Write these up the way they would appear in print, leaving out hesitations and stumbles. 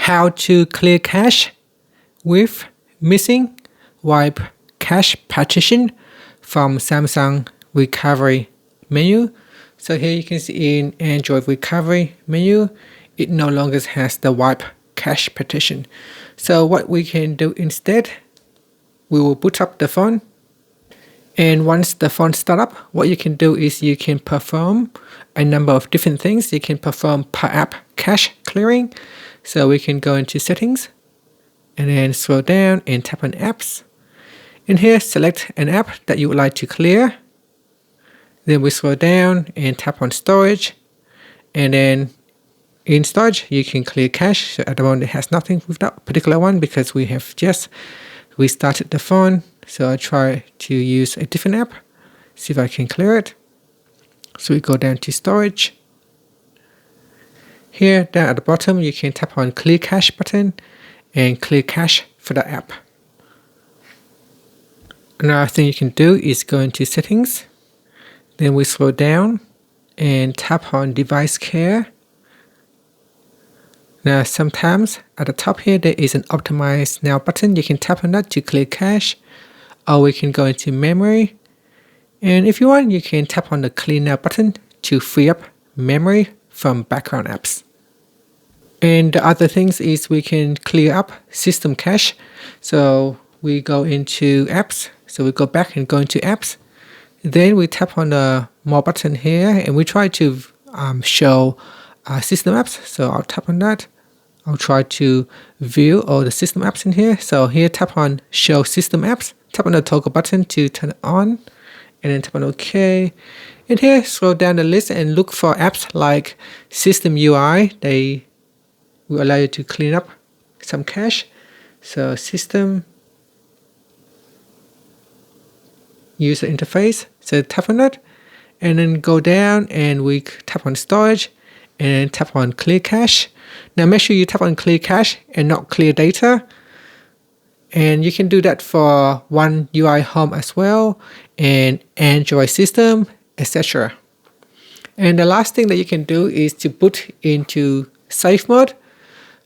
how to clear cache with missing Wipe Cache Partition from Samsung recovery menu. So here you can see in Android recovery menu, it no longer has the Wipe Cache Partition. So what we can do instead, we will boot up the phone. And once the phone starts up, what you can do is you can perform a number of different things. You can perform per app cache clearing. So we can go into settings and then scroll down and tap on apps. In here, select an app that you would like to clear. Then we scroll down and tap on storage. And then in storage, you can clear cache. So at the moment, it has nothing with that particular one because we have just restarted the phone. So I try to use a different app, see if I can clear it. So we go down to storage. Here down at the bottom, you can tap on clear cache button and clear cache for the app. Another thing you can do is go into settings. Then we scroll down and tap on device care. Now sometimes at the top here, there is an optimize now button. You can tap on that to clear cache. Or we can go into memory, and if you want, you can tap on the clear now button to free up memory from background apps. And the other things is we can clear up system cache. So we go into apps, so we go back and go into apps. Then we tap on the more button here and we try to show system apps. So I'll tap on that. I'll try to view all the system apps in here. So here, tap on show system apps. Tap on the toggle button to turn it on, and then tap on OK. And here, scroll down the list and look for apps like System UI. They will allow you to clean up some cache. So System User Interface. So tap on that, and then go down and we tap on Storage, and then tap on Clear Cache. Now make sure you tap on Clear Cache and not Clear Data. And you can do that for One UI Home as well, and Android system, etc. And the last thing that you can do is to boot into safe mode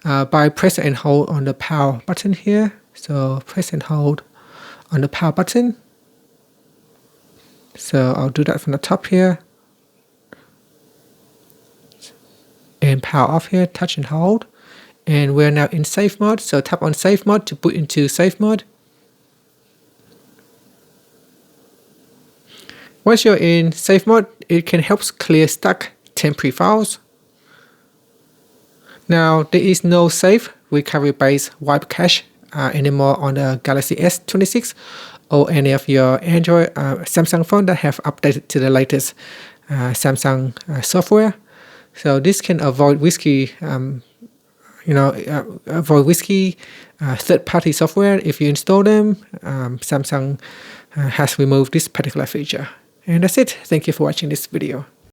by press and hold on the power button here. So press and hold on the power button. So I'll do that from the top here. And power off here, touch and hold. And we're now in safe mode, so tap on safe mode to boot into safe mode. Once you're in safe mode, it can help clear stuck temporary files. Now, there is no safe recovery-based wipe cache anymore on the Galaxy S26 or any of your Android Samsung phone that have updated to the latest Samsung software. So this can avoid risky third-party software. If you install them, Samsung has removed this particular feature. And that's it. Thank you for watching this video.